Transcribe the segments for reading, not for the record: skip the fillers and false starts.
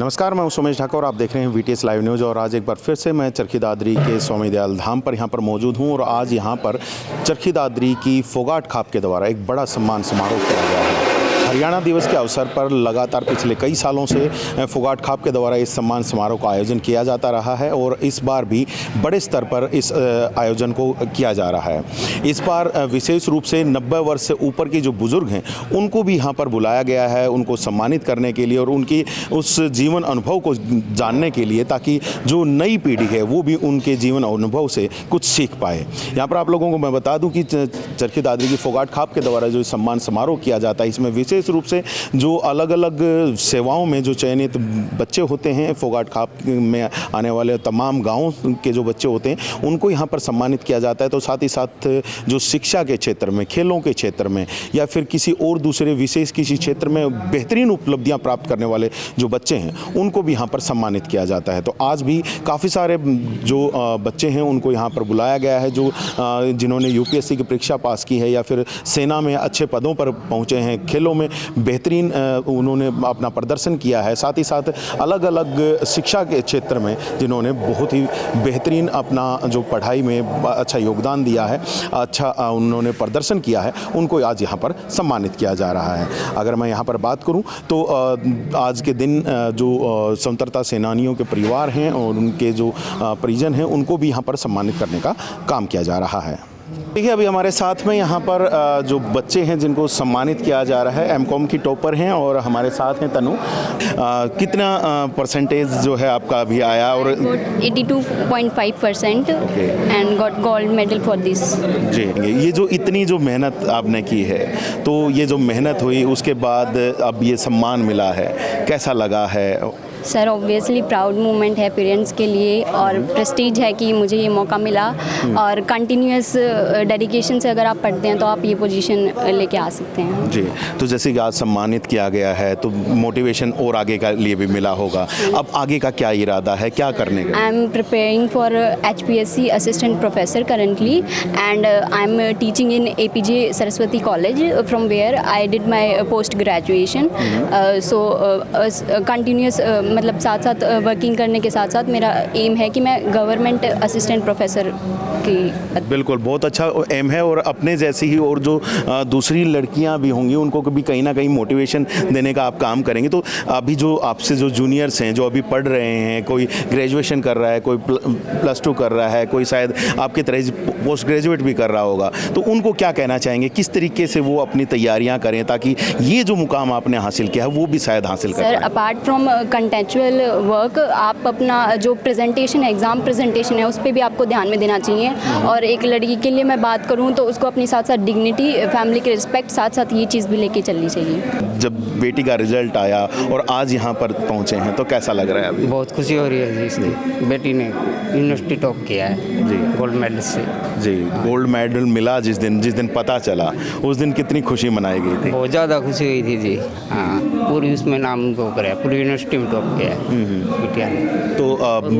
नमस्कार, मैं सुमेश ठाकुर। आप देख रहे हैं VTS लाइव न्यूज़ और आज एक बार फिर से मैं चरखी दादरी के स्वामी दयाल धाम पर यहाँ पर मौजूद हूँ और आज यहाँ पर चरखी दादरी की फोगाट खाप के द्वारा एक बड़ा सम्मान समारोह किया गया है। हरियाणा दिवस के अवसर पर लगातार पिछले कई सालों से फोगाट खाप के द्वारा इस सम्मान समारोह का आयोजन किया जाता रहा है और इस बार भी बड़े स्तर पर इस आयोजन को किया जा रहा है। इस बार विशेष रूप से 90 वर्ष से ऊपर के जो बुज़ुर्ग हैं उनको भी यहाँ पर बुलाया गया है, उनको सम्मानित करने के लिए और उनकी उस जीवन अनुभव को जानने के लिए, ताकि जो नई पीढ़ी है वो भी उनके जीवन अनुभव से कुछ सीख पाए। यहाँ पर आप लोगों को मैं बता दूँ कि चरखी दादरी की फोगाट खाप के द्वारा जो सम्मान समारोह किया जाता है, इसमें विशेष रूप से जो अलग अलग सेवाओं में जो चयनित बच्चे होते हैं, फोगाट खाप में आने वाले तमाम गांवों के जो बच्चे होते हैं उनको यहाँ पर सम्मानित किया जाता है। तो साथ ही साथ जो शिक्षा के क्षेत्र में, खेलों के क्षेत्र में या फिर किसी और दूसरे विशेष किसी क्षेत्र में बेहतरीन उपलब्धियां प्राप्त करने वाले जो बच्चे हैं उनको भी यहाँ पर सम्मानित किया जाता है। तो आज भी काफ़ी सारे जो बच्चे हैं उनको यहाँ पर बुलाया गया है, जो जिन्होंने UPSC की परीक्षा पास की है या फिर सेना में अच्छे पदों पर पहुँचे हैं, खेलों में बेहतरीन उन्होंने अपना प्रदर्शन किया है, साथ ही साथ अलग अलग शिक्षा के क्षेत्र में जिन्होंने बहुत ही बेहतरीन अपना जो पढ़ाई में अच्छा योगदान दिया है, अच्छा उन्होंने प्रदर्शन किया है, उनको आज यहाँ पर सम्मानित किया जा रहा है। अगर मैं यहाँ पर बात करूँ तो आज के दिन जो स्वतंत्रता सेनानियों के परिवार हैं और उनके जो परिजन हैं उनको भी यहाँ पर सम्मानित करने का काम किया जा रहा है। देखिए, अभी हमारे साथ में यहाँ पर जो बच्चे हैं जिनको सम्मानित किया जा रहा है, MCOM की टॉपर हैं और हमारे साथ हैं तनु। कितना परसेंटेज जो है आपका अभी आया? और 82.5% and got gold medal for this. जी, ये जो इतनी जो मेहनत आपने की है, तो ये जो मेहनत हुई उसके बाद अब ये सम्मान मिला है, कैसा लगा है? सर ऑब्वियसली प्राउड मोमेंट है पेरेंट्स के लिए और प्रेस्टीज है कि मुझे ये मौका मिला और कंटिन्यूअस डेडिकेशन से अगर आप पढ़ते हैं तो आप ये पोजीशन लेके आ सकते हैं। जी, तो जैसे कि आज सम्मानित किया गया है तो मोटिवेशन और आगे का लिए भी मिला होगा। अब आगे का क्या इरादा है, क्या करने का? I am preparing for HPSC assistant professor currently and I am teaching in APJ Saraswati college from where I did my post graduation. So continuous मतलब साथ साथ वर्किंग करने के साथ साथ मेरा एम है कि मैं गवर्नमेंट असिस्टेंट प्रोफेसर की। बिल्कुल, बहुत अच्छा एम है और अपने जैसी ही और जो दूसरी लड़कियां भी होंगी उनको भी कहीं ना कहीं मोटिवेशन देने का आप काम करेंगे। तो अभी जो आपसे जो जूनियर्स हैं जो अभी पढ़ रहे हैं, कोई ग्रेजुएशन कर रहा है, कोई +2 कर रहा है, कोई शायद आपकी तरह पोस्ट ग्रेजुएट भी कर रहा होगा, तो उनको क्या कहना चाहेंगे, किस तरीके से वो अपनी तैयारियाँ करें ताकि ये जो मुकाम आपने हासिल किया है वो भी शायद हासिल कर पाएं? सर अपार्ट फ्रॉम कंटेंचुअल वर्क, आप अपना जो प्रेजेंटेशन एग्ज़ाम प्रेजेंटेशन है उस पर भी आपको ध्यान में देना चाहिए। और एक लड़की के लिए मैं बात करूं तो उसको अपनी साथ साथ डिग्निटी, फैमिली के रिस्पेक्ट, साथ साथ ये चीज़ भी लेके चलनी चाहिए। जब बेटी का रिजल्ट आया और आज यहाँ पर पहुँचे हैं तो कैसा लग रहा है अभी? बहुत खुशी हो रही है जी, इसकी बेटी ने यूनिवर्सिटी टॉप किया है जी, गोल्ड मेडल से। जी, गोल्ड मेडल मिला जिस दिन पता चला उस दिन कितनी खुशी मनाई गई थी? बहुत ज़्यादा खुशी हुई थी जी। हाँ, पूरी उसमें नाम को कराया, पूरी यूनिवर्सिटी में टॉप किया है बिटिया ने। तो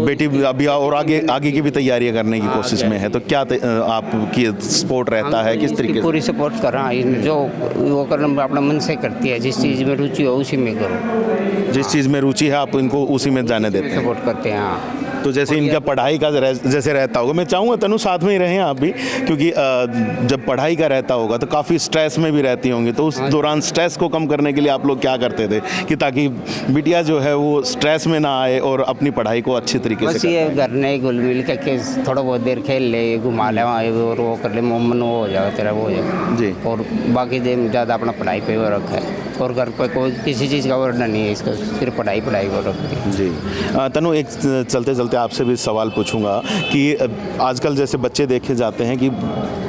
बेटी अभी और आगे की भी तैयारियां करने की कोशिश में है, तो क्या आपकी सपोर्ट रहता है, किस तरीके से? पूरी सपोर्ट कर रहा है, जो वो करना अपना मन से करती है, जिस चीज़ में रुचि हो उसी में करो। जिस चीज़ में रुचि है आप इनको उसी में जाने देते हैं? सपोर्ट करते हैं। हाँ, तो जैसे इनका पढ़ाई का जैसे रहता होगा, मैं चाहूँगा तनु साथ में ही रहें आप भी, क्योंकि जब पढ़ाई का रहता होगा तो काफ़ी स्ट्रेस में भी रहती होंगी, तो उस दौरान स्ट्रेस को कम करने के लिए आप लोग क्या करते थे कि ताकि बिटिया जो है वो स्ट्रेस में ना आए और अपनी पढ़ाई को अच्छी तरीके से? ये घर नहीं घुल मिल के थोड़ा बहुत देर खेल ले, घुमा ले वहाँ और वो कर ले, मन वो हो जाएगा तेरा, वो हो जाएगा जी। और बाकी दिन ज़्यादा अपना पढ़ाई पे वो रखा है और घर पर कोई किसी चीज़ का वर्णन नहीं है, इसका सिर्फ पढ़ाई को रखती जी। तनु, एक चलते आपसे भी सवाल पूछूंगा कि आजकल जैसे बच्चे देखे जाते हैं कि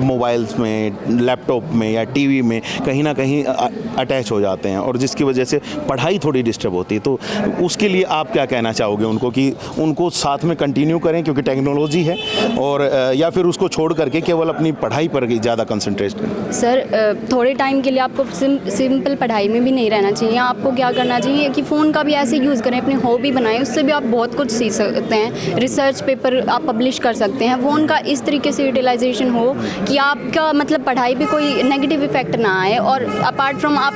मोबाइल्स में, लैपटॉप में या टीवी में कहीं ना कहीं अटैच हो जाते हैं और जिसकी वजह से पढ़ाई थोड़ी डिस्टर्ब होती है, तो उसके लिए आप क्या कहना चाहोगे उनको कि उनको साथ में कंटिन्यू करें क्योंकि टेक्नोलॉजी है, और या फिर उसको छोड़ करके केवल अपनी पढ़ाई पर ज़्यादा कंसंट्रेट करें? सर थोड़े टाइम के लिए आपको सिंपल पढ़ाई में में भी नहीं रहना चाहिए। आपको क्या करना चाहिए कि फ़ोन का भी ऐसे यूज़ करें, अपनी हॉबी बनाएं, उससे भी आप बहुत कुछ सीख सकते हैं। रिसर्च पेपर आप पब्लिश कर सकते हैं। फ़ोन का इस तरीके से यूटिलाइजेशन हो कि आपका मतलब पढ़ाई पे कोई नेगेटिव इफेक्ट ना आए, और अपार्ट फ्रॉम आप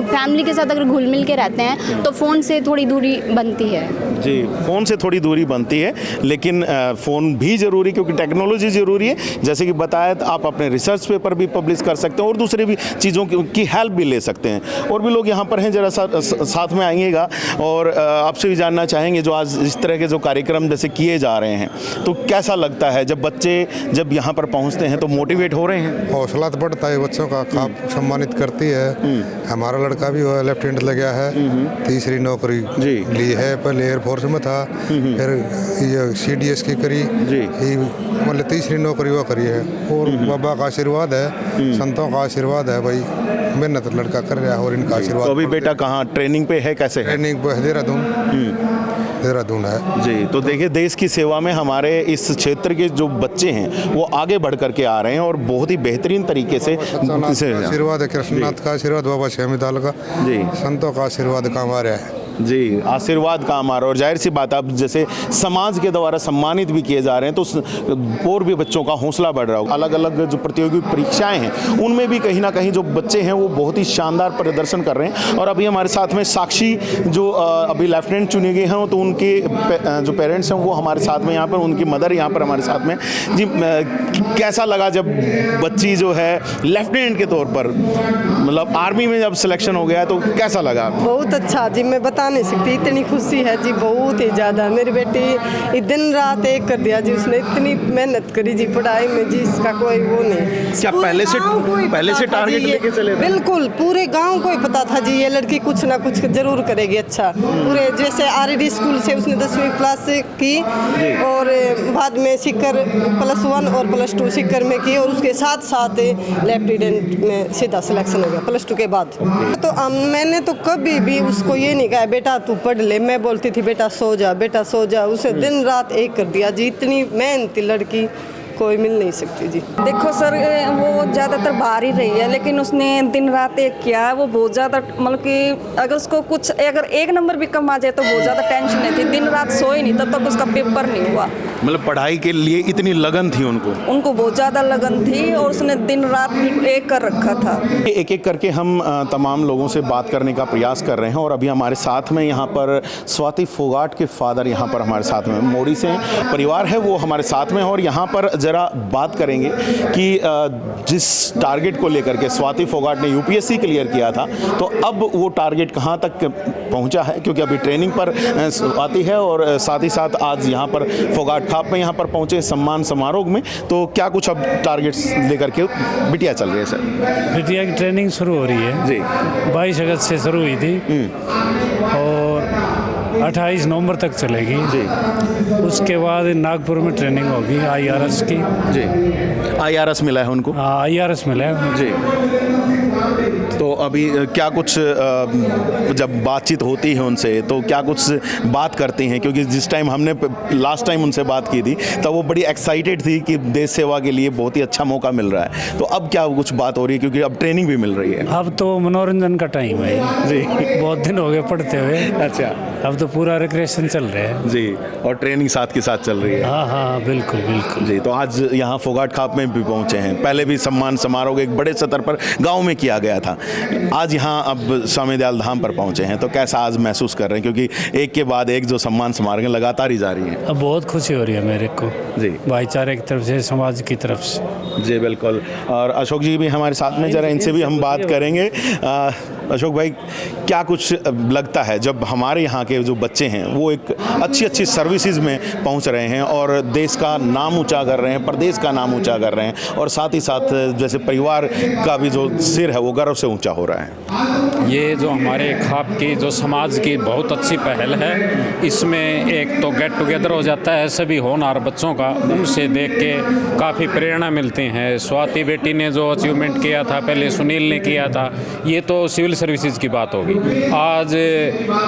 फैमिली के साथ अगर घुल मिल के रहते हैं तो फ़ोन से थोड़ी दूरी बनती है। जी, फ़ोन से थोड़ी दूरी बनती है, लेकिन फ़ोन भी ज़रूरी, क्योंकि टेक्नोलॉजी ज़रूरी है। जैसे कि बताया, तो आप अपने रिसर्च पेपर भी पब्लिश कर सकते हैं और दूसरे भी चीज़ों की हेल्प भी ले सकते हैं। और भी लोग यहाँ पर हैं, ज़रा साथ में आइएगा और आपसे भी जानना चाहेंगे, जो आज इस तरह के जो कार्यक्रम जैसे किए जा रहे हैं, तो कैसा लगता है जब बच्चे जब यहाँ पर पहुँचते हैं तो मोटिवेट हो रहे हैं? हौसला तो बढ़ता है बच्चों का, खाप सम्मानित करती है। हमारा लड़का भी हुआ लेफ्टिनेंट लग गया है, तीसरी नौकरी ली है। पहले एयरफोर्स में था, फिर ये CDS की करी, मतलब तीसरी नौकरी वो करी है। और बाबा का आशीर्वाद है, संतों का आशीर्वाद है, भाई मेहनत लड़का कर रहा है और इनका आशीर्वाद। तो अभी बेटा कहाँ ट्रेनिंग पे है, कैसे है? ट्रेनिंग पे देहरादून है जी। तो देखिए, देश की सेवा में हमारे इस क्षेत्र के जो बच्चे हैं वो आगे बढ़ करके आ रहे हैं और बहुत ही बेहतरीन तरीके से आशीर्वाद है, कृष्णनाथ का आशीर्वाद, बाबा श्यामीदाल का जी, संतों का आशीर्वाद काम आ रहा है जी। आशीर्वाद काम आ रहा है और जाहिर सी बात, आप जैसे समाज के द्वारा सम्मानित भी किए जा रहे हैं तो और भी बच्चों का हौसला बढ़ रहा होगा। अलग अलग जो प्रतियोगी परीक्षाएं हैं उनमें भी कहीं ना कहीं जो बच्चे हैं वो बहुत ही शानदार प्रदर्शन कर रहे हैं। और अभी हमारे साथ में साक्षी जो अभी लेफ्टिनेंट चुने गए हैं, तो उनके जो पेरेंट्स हैं वो हमारे साथ में यहाँ पर, उनकी मदर यहाँ पर हमारे साथ में। जी, कैसा लगा जब बच्ची जो है लेफ्टिनेंट के तौर पर, मतलब आर्मी में जब सिलेक्शन हो गया, तो कैसा लगा? बहुत अच्छा जी, मैं बता नहीं सकती, इतनी खुशी है जी, बहुत ही ज़्यादा। मेरी बेटी दिन रात एक कर दिया जी, उसने इतनी मेहनत करी जी पढ़ाई में जी, इसका कोई वो नहीं। क्या पहले से टारगेट लेके चले थे? बिल्कुल, पूरे गांव को ही पता था जी ये लड़की कुछ ना कुछ जरूर करेगी अच्छा। पूरे जैसे RD स्कूल से उसने 10वीं क्लास की और बाद में सीकर +1 और +2 सीकर में की, और उसके साथ साथ लेफ्टिनेंट में सीधा सिलेक्शन हो गया +2 के बाद। तो मैंने तो कभी भी उसको ये नहीं कहा बेटा तू पढ़ ले, मैं बोलती थी बेटा सो जा, बेटा सो जा। उसे दिन रात एक कर दिया जी, इतनी मेहनती लड़की कोई मिल नहीं सकती जी। देखो सर, वो ज़्यादातर बाहर ही रही है, लेकिन उसने दिन रात एक किया है। वो बहुत ज़्यादा, मतलब कि अगर उसको कुछ अगर 1 नंबर भी कम आ जाए तो बहुत ज़्यादा टेंशन नहीं थी। दिन रात सोई नहीं, तब तक उसका पेपर नहीं हुआ। मतलब पढ़ाई के लिए इतनी लगन थी उनको बहुत ज़्यादा लगन थी, और उसने दिन रात एक कर रखा था। एक एक करके हम तमाम लोगों से बात करने का प्रयास कर रहे हैं। और अभी हमारे साथ में यहाँ पर स्वाति फोगाट के फादर यहाँ पर हमारे साथ में, मोड़ी से परिवार है वो हमारे साथ में। और यहाँ पर ज़रा बात करेंगे कि जिस टारगेट को लेकर के स्वाति फोगाट ने UPSC क्लियर किया था, तो अब वो टारगेट कहाँ तक पहुँचा है, क्योंकि अभी ट्रेनिंग पर आती है और साथ ही साथ आज यहाँ पर फोगाट खाप में यहाँ पर पहुँचे सम्मान समारोह में। तो क्या कुछ अब टारगेट्स लेकर के बिटिया चल रही है? सर, बिटिया की ट्रेनिंग शुरू हो रही है जी, 22 अगस्त से शुरू हुई थी और 28 नवंबर तक चलेगी जी। उसके बाद नागपुर में ट्रेनिंग होगी IRS की जी। IRS मिला है उनको? हाँ, IRS मिला है जी। तो अभी क्या कुछ जब बातचीत होती है उनसे, तो क्या कुछ बात करती हैं? क्योंकि जिस टाइम हमने लास्ट टाइम उनसे बात की थी तब वो बड़ी एक्साइटेड थी कि देश सेवा के लिए बहुत ही अच्छा मौका मिल रहा है। तो अब क्या कुछ बात हो रही है, क्योंकि अब ट्रेनिंग भी मिल रही है? अब तो मनोरंजन का टाइम है जी, बहुत दिन हो गए पढ़ते हुए। अच्छा, अब तो पूरा रिक्रिएशन चल रहा है जी, और ट्रेनिंग साथ के साथ चल रही है। हाँ हाँ, बिल्कुल बिल्कुल जी। तो आज यहाँ फोगाट खाप में भी पहुँचे हैं, पहले भी सम्मान समारोह एक बड़े स्तर पर गाँव में किया गया था, आज यहाँ अब स्वामी दयाल धाम पर पहुँचे हैं, तो कैसा आज महसूस कर रहे हैं, क्योंकि एक के बाद एक जो सम्मान समारोह लगातार ही जा रही हैं? अब बहुत खुशी हो रही है मेरे को जी, भाईचारे की तरफ से, समाज की तरफ से जी। बिल्कुल। और अशोक जी भी हमारे साथ में, जरा इनसे भी हम बात करेंगे। अशोक भाई, क्या कुछ लगता है जब हमारे यहाँ के जो बच्चे हैं वो एक अच्छी सर्विसेज में पहुँच रहे हैं और देश का नाम ऊंचा कर रहे हैं, प्रदेश का नाम ऊंचा कर रहे हैं, और साथ ही साथ जैसे परिवार का भी जो सिर है वो गर्व से ऊंचा हो रहा है? ये जो हमारे खाप की जो समाज की बहुत अच्छी पहल है, इसमें एक तो गेट टुगेदर हो जाता है सभी होनहार बच्चों का, उनसे देख के काफ़ी प्रेरणा मिलती है। स्वाति बेटी ने जो अचीवमेंट किया था, पहले सुनील ने किया था, ये तो सिविल खेल सर्विसेज की बात होगी। आज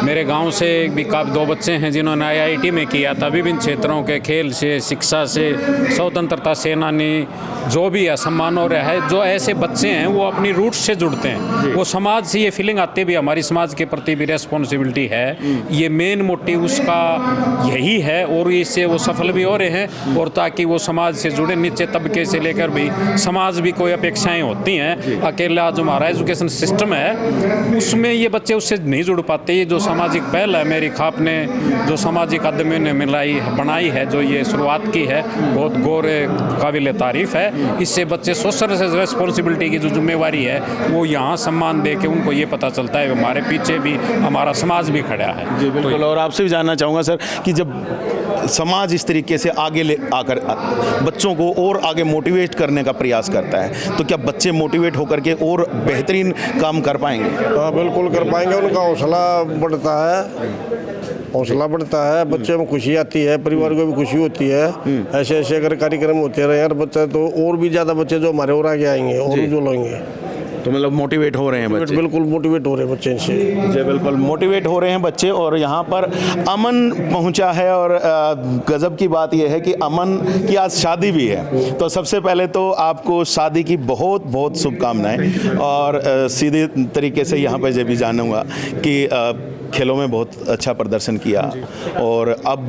मेरे गांव से भी काफ़ी 2 बच्चे हैं जिन्होंने IIT में किया था। विभिन्न क्षेत्रों के खेल से, शिक्षा से, स्वतंत्रता सेनानी जो भी है सम्मान हो रहा है। जो ऐसे बच्चे हैं वो अपनी रूट्स से जुड़ते हैं, वो समाज से ये फीलिंग आती है भी हमारी समाज के प्रति भी रेस्पॉन्सिबिलिटी है। ये मेन मोटिव उसका यही है और इससे वो सफल भी हो रहे हैं। और ताकि वो समाज से जुड़े, नीचे तबके से लेकर भी समाज भी कोई अपेक्षाएं होती हैं। अकेला जो हमारा एजुकेशन सिस्टम है उसमें ये बच्चे उससे नहीं जुड़ पाते। ये जो सामाजिक पहल है मेरी खाप ने, जो सामाजिक आदमियों ने बनाई है, जो ये शुरुआत की है, बहुत गौर काबिल तारीफ़ है। इससे बच्चे सोशल रेस्पॉन्सिबिलिटी की जो जिम्मेवारी है वो यहाँ सम्मान दे के उनको ये पता चलता है हमारे पीछे भी हमारा समाज भी खड़ा है। जी बिल्कुल। और आपसे भी जानना चाहूँगा सर कि जब समाज इस तरीके से आगे ले आकर बच्चों को और आगे मोटिवेट करने का प्रयास करता है तो क्या बच्चे मोटिवेट होकर के और बेहतरीन काम कर पाएंगे? हाँ बिल्कुल कर पाएंगे। उनका हौसला बढ़ता है, बच्चे में खुशी आती है, परिवार को भी खुशी होती है। ऐसे ऐसे अगर कार्यक्रम होते रहे यार बच्चे तो और भी ज़्यादा बच्चे जो हमारे और आगे आएंगे और भी जो लेंगे। तो मतलब मोटिवेट हो रहे हैं बच्चे? बिल्कुल मोटिवेट हो रहे हैं बच्चे इनसे। जी बिल्कुल मोटिवेट हो रहे हैं बच्चे। और यहाँ पर अमन पहुँचा है और गज़ब की बात यह है कि अमन की आज शादी भी है। तो सबसे पहले तो आपको शादी की बहुत बहुत शुभकामनाएं। और सीधे तरीके से यहाँ पर ये भी जानूँगा कि खेलों में बहुत अच्छा प्रदर्शन किया और अब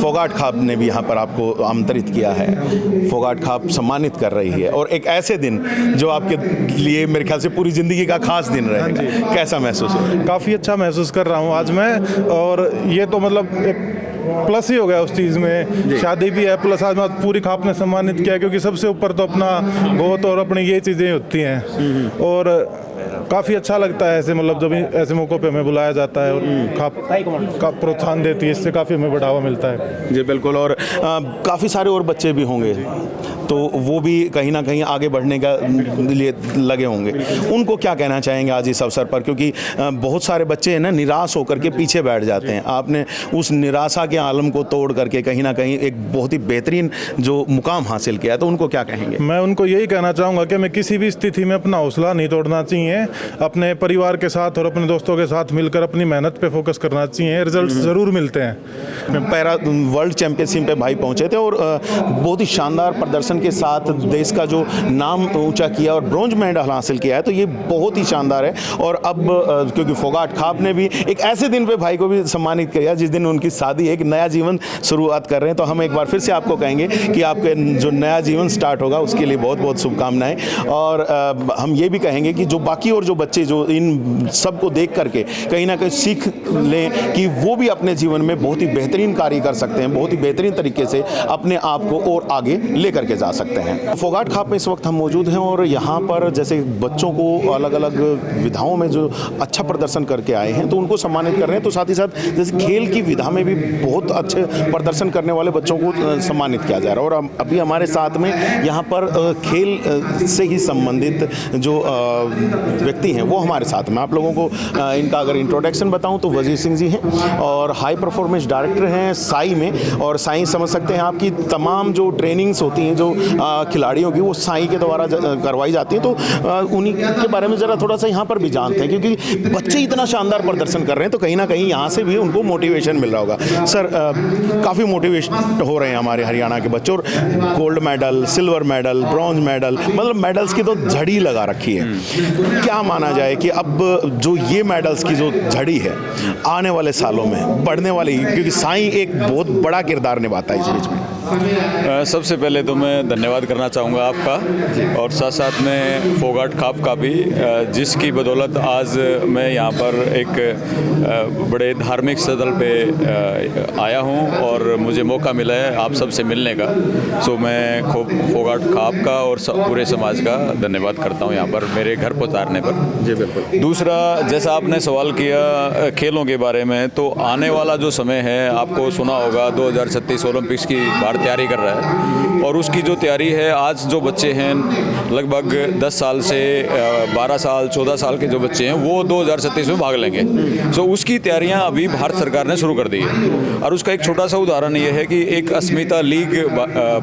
फोगाट खाप ने भी यहाँ पर आपको आमंत्रित किया है। फोगाट खाप सम्मानित कर रही है और एक ऐसे दिन जो आपके लिए मेरे ख्याल से पूरी ज़िंदगी का खास दिन रहेगा। कैसा महसूस हो? काफ़ी अच्छा महसूस कर रहा हूँ आज मैं। और ये तो मतलब एक प्लस ही हो गया उस चीज़ में। शादी भी है प्लस आज पूरी खाप ने सम्मानित किया क्योंकि सबसे ऊपर तो अपना गोत और अपनी ये चीज़ें होती हैं। और काफ़ी अच्छा लगता है ऐसे मतलब जब ऐसे मौक़ों पे हमें बुलाया जाता है और खाप का प्रोत्साहन देती है, इससे काफ़ी हमें बढ़ावा मिलता है। जी बिल्कुल। और काफ़ी सारे और बच्चे भी होंगे तो वो भी कहीं ना कहीं आगे बढ़ने का लिए लगे होंगे। उनको क्या कहना चाहेंगे आज इस अवसर पर? क्योंकि बहुत सारे बच्चे हैं ना निराश होकर के पीछे बैठ जाते हैं। आपने उस निराशा के आलम को तोड़ करके कहीं ना कहीं एक बहुत ही बेहतरीन जो मुकाम हासिल किया, तो उनको क्या कहेंगे? मैं उनको यही कहना चाहूँगा कि हमें किसी भी स्थिति में अपना हौसला नहीं तोड़ना चाहिए। अपने परिवार के साथ और अपने दोस्तों के साथ मिलकर अपनी मेहनत पे फोकस करना चाहिए। रिजल्ट ज़रूर मिलते हैं। पैरा वर्ल्ड चैंपियनशिप पे भाई पहुंचे थे और बहुत ही शानदार प्रदर्शन के साथ देश का जो नाम ऊंचा किया और ब्रॉन्ज मेडल हासिल किया है, तो ये बहुत ही शानदार है। और अब क्योंकि फोगाट खाप ने भी एक ऐसे दिन पे भाई को भी सम्मानित किया जिस दिन उनकी शादी है, एक नया जीवन शुरुआत कर रहे हैं। तो हम एक बार फिर से आपको कहेंगे कि आपके जो नया जीवन स्टार्ट होगा उसके लिए बहुत बहुत शुभकामनाएं। और हम ये भी कहेंगे कि जो बाकी और जो बच्चे जो इन सब को देख करके कहीं ना कहीं सीख लें कि वो भी अपने जीवन में बहुत ही बेहतरीन कार्य कर सकते हैं, बहुत ही बेहतरीन तरीके से अपने आप को और आगे लेकर के जा सकते हैं। फोगाट खाप में इस वक्त हम मौजूद हैं और यहाँ पर जैसे बच्चों को अलग अलग विधाओं में जो अच्छा प्रदर्शन करके आए हैं तो उनको सम्मानित कर रहे हैं। तो साथ ही साथ जैसे खेल की विधा में भी बहुत अच्छे प्रदर्शन करने वाले बच्चों को सम्मानित किया जा रहा है। और अभी हमारे साथ में यहाँ पर खेल से ही संबंधित जो व्यक्ति हैं वो हमारे साथ में। आप लोगों को इनका अगर इंट्रोडक्शन बताऊं तो वजीर सिंह जी हैं और हाई परफॉर्मेंस डायरेक्टर हैं साई में। और साई समझ सकते हैं आपकी तमाम जो ट्रेनिंग्स होती हैं जो खिलाड़ियों की वो साई के द्वारा करवाई जाती है। तो उन्हीं के बारे में ज़रा थोड़ा सा यहाँ पर भी जानते हैं क्योंकि बच्चे इतना शानदार प्रदर्शन कर रहे हैं तो कहीं ना कहीं यहाँ से भी उनको मोटिवेशन मिल रहा होगा। सर काफ़ी मोटिवेशन हो रहे हैं हमारे हरियाणा के बच्चे और gold medal, silver medal, bronze medal, मतलब मेडल्स की तो झड़ी लगा रखी है। क्या माना जाए कि अब जो ये मेडल्स की जो झड़ी है आने वाले सालों में बढ़ने वाली, क्योंकि साई एक बहुत बड़ा किरदार निभाता है इस बीच में? सबसे पहले तो मैं धन्यवाद करना चाहूँगा आपका और साथ साथ में फोगाट खाप का भी, जिसकी बदौलत आज मैं यहाँ पर एक बड़े धार्मिक स्थल पे आया हूँ और मुझे मौका मिला है आप सबसे मिलने का। सो मैं फोगाट खाप का और पूरे समाज का धन्यवाद करता हूँ यहाँ पर मेरे घर पहुँचाने पर। जी बिल्कुल। दूसरा, जैसा आपने सवाल किया खेलों के बारे में, तो आने वाला जो समय है आपको सुना होगा 2036 ओलंपिक्स की बात बाहर तैयारी कर रहा है और उसकी जो तैयारी है, आज जो बच्चे हैं लगभग 10 साल से 12 साल 14 साल के जो बच्चे हैं वो 2037 में भाग लेंगे। सो उसकी तैयारियां अभी भारत सरकार ने शुरू कर दी है और उसका एक छोटा सा उदाहरण ये है कि एक अस्मिता लीग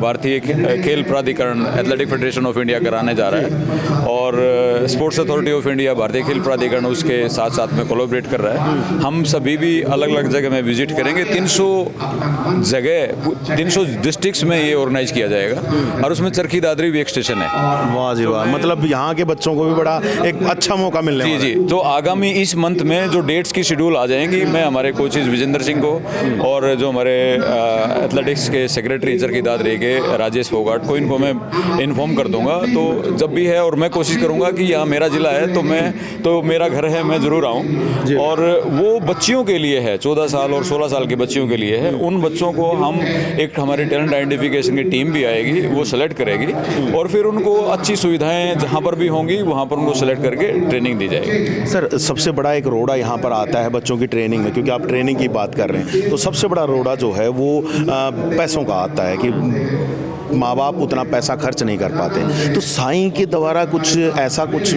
भारतीय खेल प्राधिकरण एथलेटिक फेडरेशन ऑफ इंडिया कराने जा रहा है और स्पोर्ट्स अथॉरिटी ऑफ इंडिया भारतीय खेल प्राधिकरण उसके साथ साथ में कोलैबोरेट कर रहा है। हम सभी भी अलग अलग जगह में विजिट करेंगे। 300 डिस्ट्रिक्ट्स में ये ऑर्गेनाइज किया जाएगा और उसमें चरखी दादरी भी एक स्टेशन है। वाह जी वाह, मतलब यहाँ के बच्चों को भी बड़ा एक अच्छा मौका मिलने वाला है। जी, तो आगामी इस मंथ में जो डेट्स की शेड्यूल आ जाएंगी, मैं हमारे कोचेज विजेंद्र सिंह को और जो हमारे एथलेटिक्स के सेक्रेटरी चरखी दादरी के राजेश फोगाट को, इनको मैं इन्फॉर्म कर दूंगा। तो जब भी है, और मैं कोशिश करूंगा कि यहाँ मेरा जिला है तो मेरा घर है, मैं ज़रूर आऊँ। और वो बच्चियों के लिए है, 14 साल और 16 साल के बच्चियों के लिए है। उन बच्चों को हम एक हमारी टैलेंट आइडेंटिफिकेशन की टीम भी आएगी, वो सेलेक्ट करेगी और फिर उनको अच्छी सुविधाएं जहाँ पर भी होंगी वहाँ पर उनको सेलेक्ट करके ट्रेनिंग दी जाएगी। सर, सबसे बड़ा एक रोड़ा यहाँ पर आता है बच्चों की ट्रेनिंग में, क्योंकि आप ट्रेनिंग की बात कर रहे हैं, तो सबसे बड़ा रोड़ा जो है वो पैसों का आता है कि माँ बाप उतना पैसा खर्च नहीं कर पाते। तो साईं के द्वारा कुछ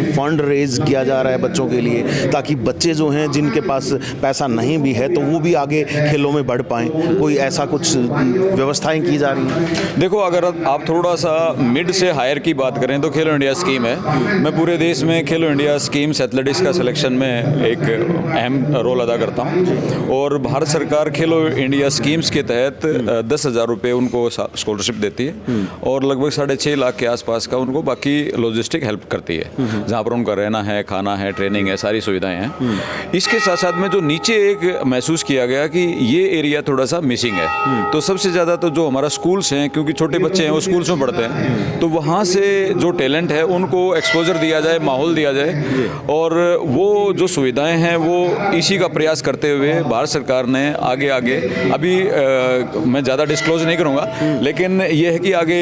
फंड रेज किया जा रहा है बच्चों के लिए, ताकि बच्चे जो हैं जिनके पास पैसा नहीं भी है तो वो भी आगे खेलों में बढ़ पाएँ। कोई ऐसा कुछ व्यवस्थाएं की जा रही हैं? देखो, अगर आप थोड़ा सा मिड से हायर की बात करें तो खेलो इंडिया स्कीम है। मैं पूरे देश में खेलो इंडिया स्कीम्स एथलेटिक्स का सिलेक्शन में एक अहम रोल अदा करता हूँ और भारत सरकार खेलो इंडिया स्कीम्स के तहत 10,000 रुपये उनको स्कॉलरशिप देती है और लगभग 6.5 लाख के आसपास का उनको बाकी लॉजिस्टिक हेल्प करती है, जहाँ पर उनका रहना है, खाना है, ट्रेनिंग है, सारी सुविधाएं हैं। इसके साथ साथ में जो नीचे एक महसूस किया गया कि ये एरिया थोड़ा सा मिसिंग है, तो सबसे ज़्यादा तो जो हमारा स्कूल्स हैं, क्योंकि छोटे बच्चे हैं वो स्कूल्स में पढ़ते हैं, तो वहाँ से जो टैलेंट है उनको एक्सपोजर दिया जाए, माहौल दिया जाए और वो जो सुविधाएं हैं वो इसी का प्रयास करते हुए भारत सरकार ने आगे अभी मैं ज़्यादा डिस्क्लोज नहीं करूँगा, लेकिन ये है कि आगे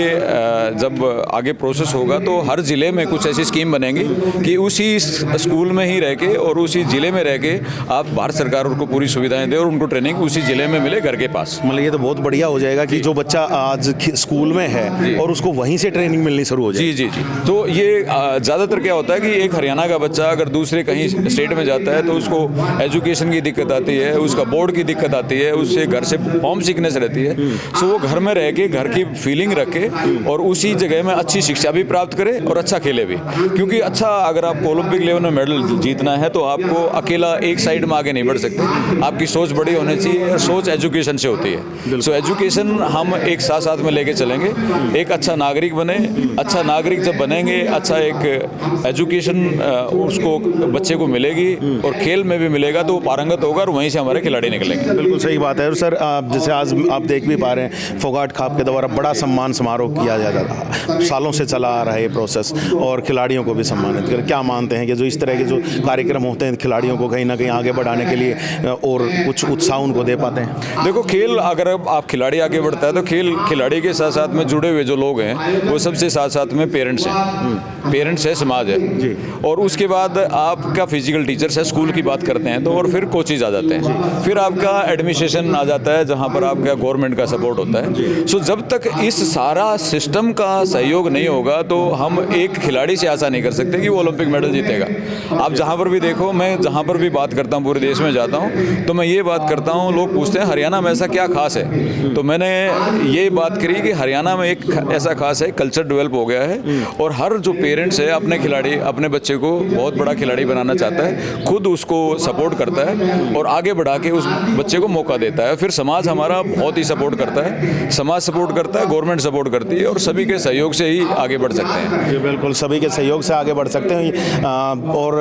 जब आगे प्रोसेस होगा तो हर ज़िले में कुछ ऐसी स्कीम बनेंगी कि उसी स्कूल में ही रह के और उसी ज़िले में रह के आप भारत सरकार उनको पूरी सुविधाएं दे और उनको ट्रेनिंग उसी ज़िले में मिले, घर के पास। मतलब ये तो बहुत बढ़िया हो जाएगा कि जो बच्चा आज स्कूल में है और उसको वहीं से ट्रेनिंग मिलनी शुरू हो जाए। जी। तो ये ज़्यादातर क्या होता है कि एक हरियाणा का बच्चा अगर दूसरे कहीं स्टेट में जाता है तो उसको एजुकेशन की दिक्कत आती है, उसका बोर्ड की दिक्कत आती है, उससे घर से होम सिकनेस रहती है। सो वो घर में रह के घर की फीलिंग रखे और उसी जगह में अच्छी शिक्षा भी प्राप्त करे और अच्छा खेले भी, क्योंकि अच्छा अगर आपको ओलंपिक लेवल में मेडल जीतना है तो आपको अकेला एक साइड में आगे नहीं बढ़ सकते, आपकी सोच बड़ी होनी चाहिए और सोच एजुकेशन से होती है। सो एजुकेशन हम एक साथ साथ में लेके चलेंगे, एक अच्छा नागरिक बने। अच्छा नागरिक जब बनेंगे, अच्छा एक एजुकेशन उसको बच्चे को मिलेगी और खेल में भी मिलेगा तो वो पारंगत होगा और वहीं से हमारे खिलाड़ी निकलेंगे। बिल्कुल सही बात है। और सर, जैसे आज आप देख भी पा रहे हैं, फोगाट खाप के द्वारा बड़ा सम्मान समारोह किया जाता था, सालों से चला आ रहा है ये प्रोसेस, और खिलाड़ियों को भी सम्मानित कर। क्या मानते हैं कि जो इस तरह के जो कार्यक्रम होते हैं खिलाड़ियों को कहीं ना कहीं आगे बढ़ाने के लिए और कुछ उत्साह उनको दे पाते हैं? देखो, खेल अगर आप खिलाड़ी आगे बढ़ता है तो खिलाड़ी के साथ साथ में जुड़े हुए जो लोग हैं वो सबसे साथ साथ में पेरेंट्स हैं, पेरेंट्स है, समाज है जी। और उसके बाद आपका फिजिकल टीचर्स है, स्कूल की बात करते हैं तो, और फिर कोचेज आ जाते हैं, फिर आपका एडमिनिस्ट्रेशन आ जाता है जहाँ पर आपका गवर्नमेंट का सपोर्ट होता है। सो जब तक इस सारा सिस्टम का सहयोग नहीं होगा तो हम एक खिलाड़ी से आशा नहीं कर सकते कि वो ओलंपिक मेडल जीतेगा। आप जहाँ पर भी देखो, मैं जहाँ पर भी बात करता हूँ, पूरे देश में जाता हूँ तो मैं ये बात करता हूँ, लोग पूछते हैं हरियाणा में ऐसा क्या खास है, तो मैंने ये बात करी कि हरियाणा में एक ऐसा खास है, कल्चर डेवलप हो गया है और हर जो पेरेंट्स है अपने खिलाड़ी, अपने बच्चे को बहुत बड़ा खिलाड़ी बनाना चाहता है, खुद उसको सपोर्ट करता है और आगे बढ़ा के उस बच्चे को मौका देता है। फिर समाज हमारा बहुत ही सपोर्ट करता है, समाज सपोर्ट करता है, गवर्नमेंट सपोर्ट करती है और सभी के सहयोग से ही आगे बढ़ सकते हैं। जी बिल्कुल, सभी के सहयोग से आगे बढ़ सकते हैं। और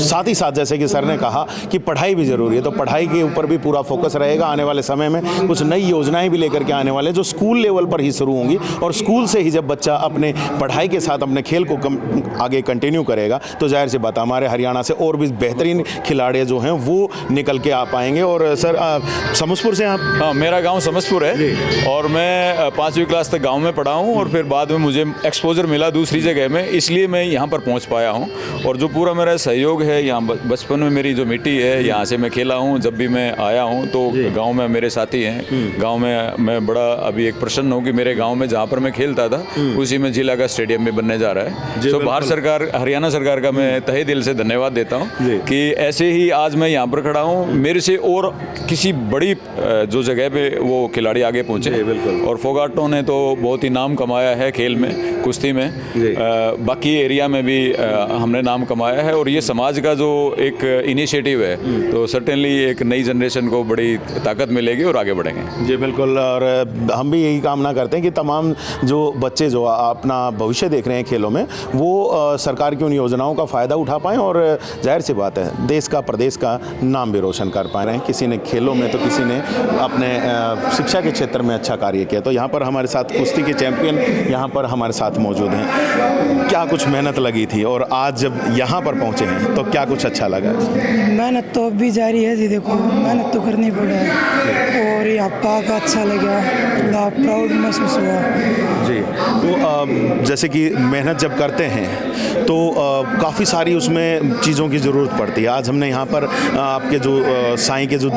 साथ ही साथ जैसे कि सर ने कहा कि पढ़ाई भी ज़रूरी है, तो पढ़ाई के ऊपर भी पूरा फोकस रहेगा। आने वाले समय में कुछ नई योजनाएं भी लेकर के आने वाले जो स्कूल लेवल पर ही शुरू होंगी और स्कूल से ही जब बच्चा अपने पढ़ाई के साथ अपने खेल को आगे कंटिन्यू करेगा तो जाहिर सी बात हमारे हरियाणा से और भी बेहतरीन खिलाड़ी जो हैं वो निकल के आ पाएंगे। और सर, समसपुर से आप? हाँ, मेरा गाँव समसपुर है और मैं 5वीं क्लास तक गाँव में पढ़ा हूँ और फिर बाद में मुझे एक्सपोजर मिला दूसरी जगह में, इसलिए मैं यहाँ पर पहुँच पाया हूँ। और जो पूरा मेरा सहयोग है, यहाँ बचपन में मेरी जो मिट्टी है यहाँ से मैं खेला हूँ, जब भी मैं आया हूँ तो गांव में मेरे साथी हैं, गांव में मैं बड़ा अभी एक प्रसन्न हूँ कि मेरे गांव में जहाँ पर मैं खेलता था उसी में जिला का स्टेडियम भी बनने जा रहा है। तो भारत सरकार, हरियाणा सरकार का मैं तहे दिल से धन्यवाद देता हूँ कि ऐसे ही आज मैं यहाँ पर खड़ा हूँ, मेरे से और किसी बड़ी जो जगह पे वो खिलाड़ी आगे पहुँचे। और फोगाटों ने तो बहुत ही नाम कमाया है खेल में, कुश्ती में, बाकी एरिया में भी हमने नाम कमाया है। और ये समाज का जो एक इनिशिएटिव है तो सर्टेनली एक नई जनरेशन को बड़ी ताकत मिलेगी और आगे बढ़ेंगे। जी बिल्कुल, और हम भी यही कामना करते हैं कि तमाम जो बच्चे जो अपना भविष्य देख रहे हैं खेलों में, वो सरकार की उन योजनाओं का फ़ायदा उठा पाएँ और जाहिर सी बात है देश का, प्रदेश का नाम भी रोशन कर पा रहे हैं। किसी ने खेलों में तो किसी ने अपने शिक्षा के क्षेत्र में अच्छा कार्य किया। तो यहाँ पर हमारे साथ कुश्ती के चैंपियन यहाँ पर हमारे साथ मौजूद हैं। क्या कुछ मेहनत लगी थी और आज जब यहाँ पर पहुँचे हैं तो क्या कुछ अच्छा लगा? मेहनत तो अब भी जारी है जी, देखो मेहनत तो करनी पड़ा है और यहाँ पाक अच्छा लगा, थोड़ा प्राउड महसूस हुआ जी। तो जैसे कि मेहनत जब करते हैं तो काफ़ी सारी उसमें चीज़ों की ज़रूरत पड़ती है। आज हमने यहाँ पर आपके जो साईं के जो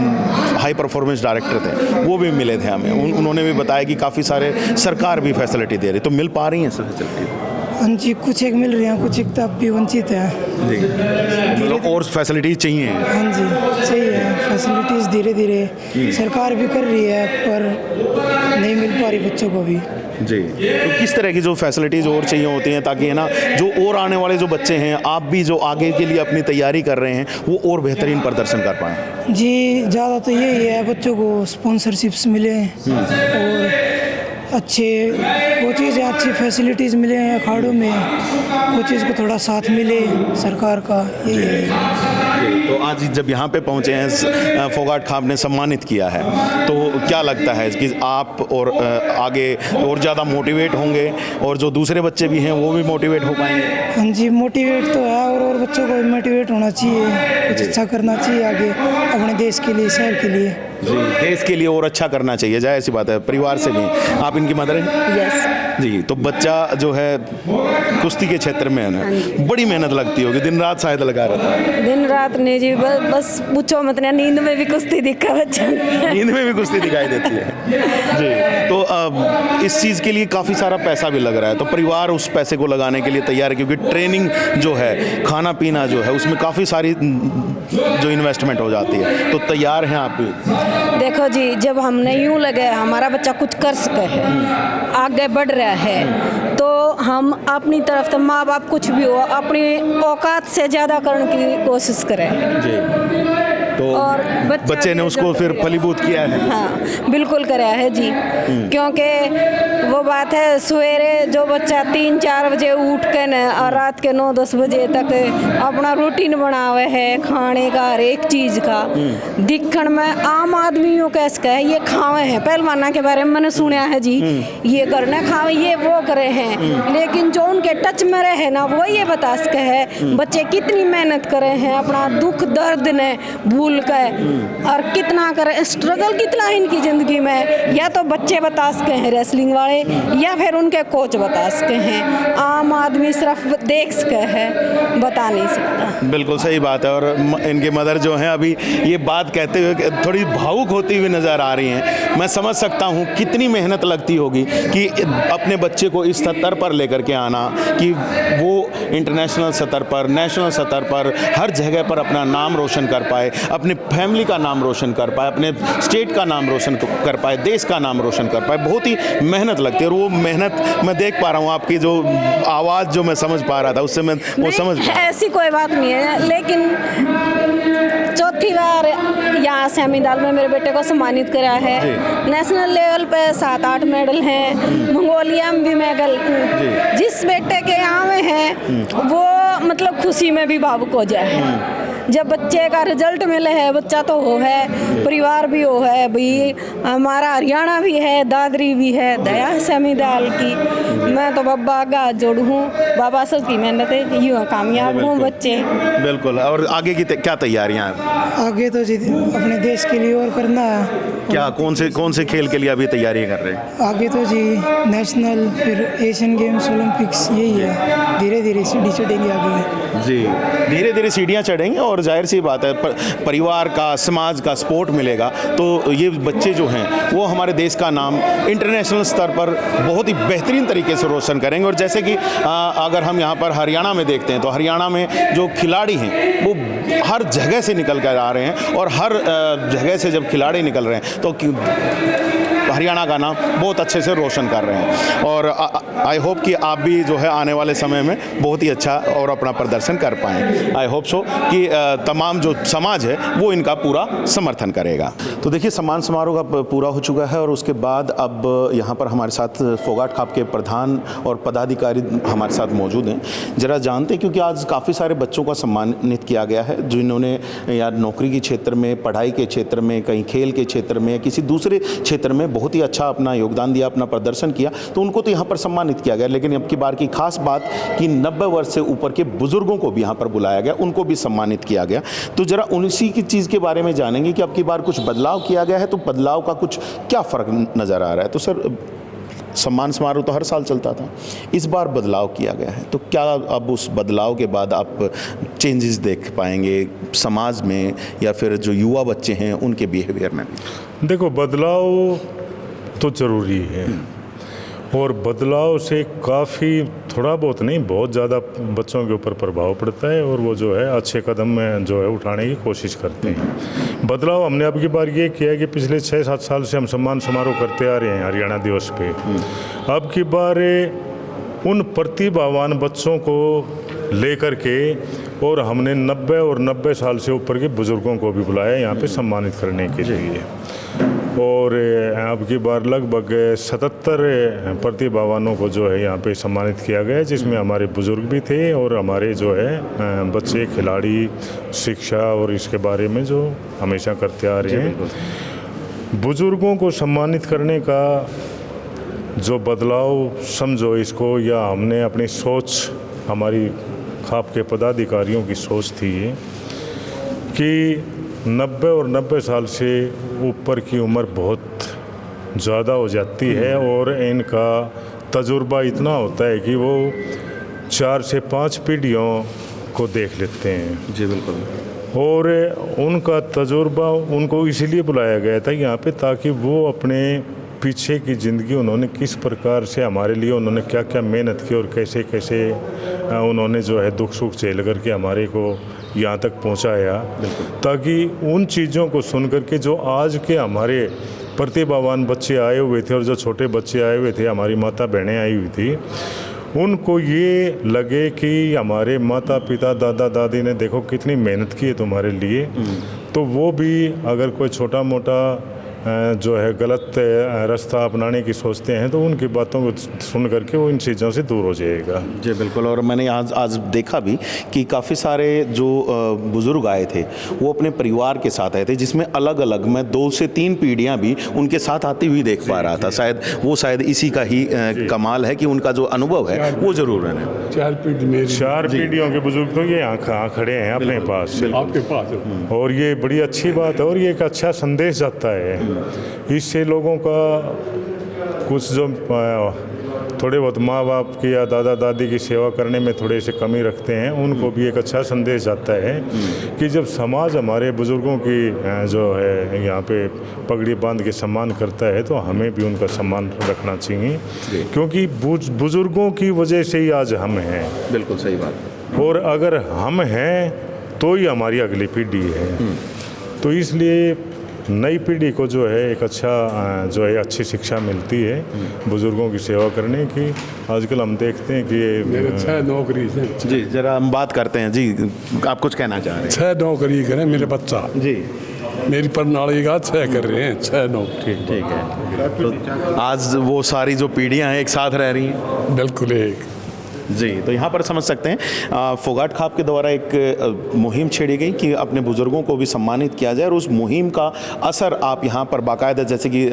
हाई परफॉर्मेंस डायरेक्टर थे वो भी मिले थे हमें, उन्होंने भी बताया कि काफ़ी सारे सरकार भी फैसिलिटी दे रही, तो मिल पा रही हैं सब फैसिलिटी? हाँ जी, कुछ एक मिल रही हैं, कुछ एक तो अब भी वंचित है जी। मतलब और फैसिलिटीज चाहिए? हाँ जी चाहिए, फैसिलिटीज़ धीरे धीरे सरकार भी कर रही है पर नहीं मिल पा रही बच्चों को भी जी। तो किस तरह की जो फैसिलिटीज़ और चाहिए होती हैं ताकि है ना जो और आने वाले जो बच्चे हैं, आप भी जो आगे के लिए अपनी तैयारी कर रहे हैं, वो और बेहतरीन प्रदर्शन कर पाएँ? जी ज़्यादा तो यही है, बच्चों को स्पॉन्सरशिप्स मिले और अच्छे कोचेज, अच्छी फैसिलिटीज़ मिले हैं अखाड़ों में, कोचेज को थोड़ा साथ मिले सरकार का, यही है। तो आज जब यहाँ पे पहुँचे हैं, फोगाट खाप ने सम्मानित किया है, तो क्या लगता है कि आप और आगे और ज़्यादा मोटिवेट होंगे और जो दूसरे बच्चे भी हैं वो भी मोटिवेट हो पाएंगे? हाँ जी, मोटिवेट तो है और बच्चों को मोटिवेट होना चाहिए, कुछ अच्छा करना चाहिए आगे अपने देश के लिए, शहर के लिए जी। देश के लिए और अच्छा करना चाहिए, जाहिर सी बात है। परिवार से भी आप इनकी मदर हैं? यस जी। तो बच्चा जो है कुश्ती के क्षेत्र में है ना, बड़ी मेहनत लगती होगी, दिन रात शायद लगा रहता है? दिन रात नहीं जी, बस पूछो मत ना, नींद में भी कुश्ती दिखा बच्चा, नींद में भी कुश्ती दिखाई देती है जी। तो इस चीज़ के लिए काफ़ी सारा पैसा भी लग रहा है, तो परिवार उस पैसे को लगाने के लिए तैयार है क्योंकि ट्रेनिंग जो है, खाना पीना जो है, उसमें काफ़ी सारी जो इन्वेस्टमेंट हो जाती है, तो तैयार हैं आप भी? देखो जी, जब हमने यूँ लगे हमारा बच्चा कुछ कर सके है, आगे बढ़ रहा है, तो हम अपनी तरफ से माँ बाप कुछ भी हो अपनी औकात से ज़्यादा करने की कोशिश करें जी। तो और बच्चे ने उसको फिर फलीभूत किया है? हाँ बिल्कुल कराया है जी, क्योंकि वो बात है सवेरे जो बच्चा 3-4 बजे उठ के न और रात के 9-10 बजे तक अपना रूटीन बनावे है खाने का, हर एक चीज़ का, दिखण में आम आदमियों कैसे है ये खावे हैं, पहलवाना के बारे में मैंने सुना है जी, ये करने खावे, ये वो करे हैं, लेकिन जो उनके टच में रहे ना वो ये बता सके है बच्चे कितनी मेहनत करे हैं, अपना दुख दर्द ने भूल के और कितना करे, स्ट्रगल कितना है इनकी ज़िंदगी में, या तो बच्चे बता सके हैं रेसलिंग वाले या फिर उनके कोच बता सके हैं, आम आदमी सिर्फ देख सके है, बता नहीं सकता। बिल्कुल सही बात है। और इनके मदर जो हैं अभी ये बात कहते हुए थोड़ी भावुक होती हुई नज़र आ रही हैं। मैं समझ सकता हूँ कितनी मेहनत लगती होगी कि अपने बच्चे को इस स्तर पर लेकर के आना कि वो इंटरनेशनल स्तर पर, नेशनल स्तर पर, हर जगह पर अपना नाम रोशन कर पाए, अपने फैमिली का नाम रोशन कर पाए, अपने स्टेट का नाम रोशन कर पाए, देश का नाम रोशन कर पाए। बहुत ही मेहनत लगती है और वो मेहनत मैं देख पा रहा हूँ, आपकी जो आवाज़ जो मैं समझ पा रहा था उससे मैं वो समझ पा रहा। ऐसी कोई बात नहीं है, लेकिन चौथी बार यहाँ सेमीदाल में मेरे बेटे को सम्मानित करा है, नेशनल लेवल पे 7-8 मेडल हैं, मंगोलिया में भी मेडल, जिस बेटे के यहाँ में है वो मतलब खुशी में भी भावुक हो जाए जब बच्चे का रिजल्ट मिले है। बच्चा तो हो है, परिवार भी हो है, भाई हमारा हरियाणा भी है, दादरी भी है, दया सेमीदाल की, मैं तो बाबा का जोड़ हूँ, बाबा सब की मेहनत है, यूँ कामयाब हूँ बच्चे। बिल्कुल। और आगे की क्या तैयारियाँ हैं? आगे तो जी अपने देश के लिए और करना है क्या कौन से खेल के लिए अभी तैयारी कर रहे हैं? आगे तो जी नेशनल, फिर एशियन गेम्स, ओलंपिक्स, यही है। धीरे धीरे सीढ़ी चढ़ेंगे आगे जी, धीरे धीरे सीढ़ियाँ चढ़ेंगे और जाहिर सी बात है परिवार का, समाज का सपोर्ट मिलेगा तो ये बच्चे जो हैं वो हमारे देश का नाम इंटरनेशनल स्तर पर बहुत ही बेहतरीन तरीके से रोशन करेंगे। और जैसे कि अगर हम यहाँ पर हरियाणा में देखते हैं तो हरियाणा में जो खिलाड़ी हैं वो हर जगह से निकल कर आ रहे हैं और हर जगह से जब खिलाड़ी निकल रहे हैं तो हरियाणा का नाम बहुत अच्छे से रोशन कर रहे हैं। और आई होप कि आप भी जो है आने वाले समय में बहुत ही अच्छा और अपना प्रदर्शन कर पाएँ। आई होप सो कि तमाम जो समाज है वो इनका पूरा समर्थन करेगा। तो देखिए सम्मान समारोह का पूरा हो चुका है और उसके बाद अब यहाँ पर हमारे साथ फोगाट खाप के प्रधान और पदाधिकारी हमारे साथ मौजूद हैं। ज़रा जानते हैं क्योंकि आज काफ़ी सारे बच्चों का सम्मानित किया गया है जिन्होंने या नौकरी के क्षेत्र में, पढ़ाई के क्षेत्र में, कहीं खेल के क्षेत्र में, किसी दूसरे क्षेत्र में बहुत ही अच्छा अपना योगदान दिया, अपना प्रदर्शन किया, तो उनको तो यहाँ पर सम्मानित किया गया। लेकिन अब की बार की खास बात कि 90 वर्ष से ऊपर के बुजुर्गों को भी यहाँ पर बुलाया गया, उनको भी सम्मानित किया गया। तो ज़रा उसी की चीज़ के बारे में जानेंगे कि अब की बार कुछ बदलाव किया गया है, तो बदलाव का कुछ क्या फ़र्क नज़र आ रहा है? तो सर सम्मान समारोह तो हर साल चलता था, इस बार बदलाव किया गया है, तो क्या अब उस बदलाव के बाद आप चेंजेस देख पाएंगे समाज में या फिर जो युवा बच्चे हैं उनके बिहेवियर में? देखो, बदलाव तो ज़रूरी है और बदलाव से काफ़ी, थोड़ा बहुत नहीं, बहुत ज़्यादा बच्चों के ऊपर प्रभाव पड़ता है और वो जो है अच्छे कदम में जो है उठाने की कोशिश करते हैं। बदलाव हमने अब की बार ये किया कि पिछले 6-7 साल से हम सम्मान समारोह करते आ रहे हैं हरियाणा दिवस पे। अब की बार उन प्रतिभावान बच्चों को लेकर के और हमने 90 और 90 साल से ऊपर के बुज़ुर्गों को भी बुलाया यहाँ पे सम्मानित करने के लिए। और अब की बार लगभग 77 प्रतिभावानों को जो है यहाँ पे सम्मानित किया गया, जिसमें हमारे बुज़ुर्ग भी थे और हमारे जो है बच्चे, खिलाड़ी, शिक्षा और इसके बारे में जो हमेशा करते आ रहे हैं। बुज़ुर्गों को सम्मानित करने का जो बदलाव समझो इसको, या हमने अपनी सोच, हमारी खाप के पदाधिकारियों की सोच थी ये कि 90 और 90 साल से ऊपर की उम्र बहुत ज़्यादा हो जाती है और इनका तजुर्बा इतना होता है कि वो 4 से 5 पीढ़ियों को देख लेते हैं। जी बिल्कुल। और उनका तजुर्बा, उनको इसलिए बुलाया गया था यहाँ पे ताकि वो अपने पीछे की ज़िंदगी, उन्होंने किस प्रकार से हमारे लिए उन्होंने क्या क्या मेहनत की और कैसे कैसे उन्होंने जो है दुख सुख झेल करके हमारे को यहाँ तक पहुँचाया, ताकि उन चीज़ों को सुन करके जो आज के हमारे प्रतिभावान बच्चे आए हुए थे और जो छोटे बच्चे आए हुए थे, हमारी माता बहनें आई हुई थी, उनको ये लगे कि हमारे माता पिता, दादा दादी ने देखो कितनी मेहनत की है तुम्हारे लिए, तो वो भी अगर कोई छोटा मोटा जो है गलत रास्ता अपनाने की सोचते हैं तो उनकी बातों को सुन करके वो इन चीज़ों से दूर हो जाएगा। जी बिल्कुल। और मैंने आज देखा भी कि काफ़ी सारे जो बुज़ुर्ग आए थे वो अपने परिवार के साथ आए थे, जिसमें अलग अलग मैं 2 से 3 पीढ़ियां भी उनके साथ आती हुई देख पा रहा था। शायद इसी का ही कमाल है कि उनका जो अनुभव है वो ज़रूर है। 4 पीढ़ियों के बुजुर्ग तो ये यहाँ खड़े हैं अपने पास, आपके पास, और ये बड़ी अच्छी बात है और ये एक अच्छा संदेश जाता है। इससे लोगों का कुछ जो थोड़े बहुत माँ बाप की या दादा दादी की सेवा करने में थोड़े से कमी रखते हैं, उनको भी एक अच्छा संदेश आता है कि जब समाज हमारे बुज़ुर्गों की जो है यहाँ पे पगड़ी बांध के सम्मान करता है तो हमें भी उनका सम्मान रखना चाहिए, क्योंकि बुज़ुर्गों की वजह से ही आज हम हैं। बिल्कुल सही बात। और अगर हम हैं तो ही हमारी अगली पीढ़ी है। तो इसलिए नई पीढ़ी को जो है एक अच्छा जो है अच्छी शिक्षा मिलती है बुज़ुर्गों की सेवा करने की। आजकल हम देखते हैं कि 6 नौकरी से। जी जरा हम बात करते हैं। जी आप कुछ कहना चाह रहे हैं? 6 नौकरी करें मेरे बच्चा जी, मेरी प्रणाली का 6 कर रहे हैं, 6 नौकरी। ठीक है। तो आज वो सारी जो पीढ़ियां हैं एक साथ रह रही हैं। बिल्कुल एक जी, तो यहाँ पर समझ सकते हैं फोगाट खाप के द्वारा एक मुहिम छेड़ी गई कि अपने बुज़ुर्गों को भी सम्मानित किया जाए, और उस मुहिम का असर आप यहाँ पर बाकायदा, जैसे कि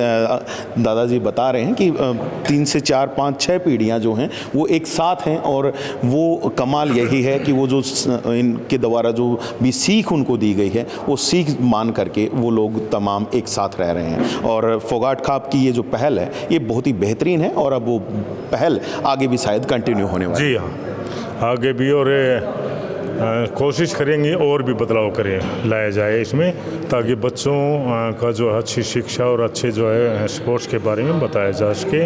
दादाजी बता रहे हैं कि 3 से 4, 5, 6 पीढ़ियाँ जो हैं वो एक साथ हैं, और वो कमाल यही है कि वो जो इनके द्वारा जो भी सीख उनको दी गई है वो सीख मान करके वो लोग तमाम एक साथ रह रहे हैं। और फोगाट खाप की ये जो पहल है ये बहुत ही बेहतरीन है, और अब वो पहल आगे भी शायद कंटिन्यू होने वाली है। जी हाँ, आगे भी, और कोशिश करेंगे और भी बदलाव करें लाया जाए इसमें, ताकि बच्चों का जो है अच्छी शिक्षा और अच्छे जो है स्पोर्ट्स के बारे में बताया जा सके,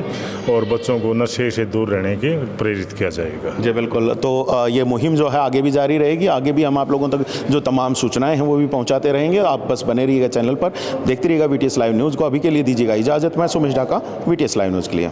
और बच्चों को नशे से दूर रहने के प्रेरित किया जाएगा। जी बिल्कुल, तो ये मुहिम जो है आगे भी जारी रहेगी। आगे भी हम आप लोगों तक जो तमाम सूचनाएं हैं वो भी पहुंचाते रहेंगे। आप बस बने रहिएगा चैनल पर, देखते रहिएगा VTS लाइव न्यूज़ को। अभी के लिए दीजिएगा इजाज़त। मैं Sumesh Dhaka, VTS live news के लिए।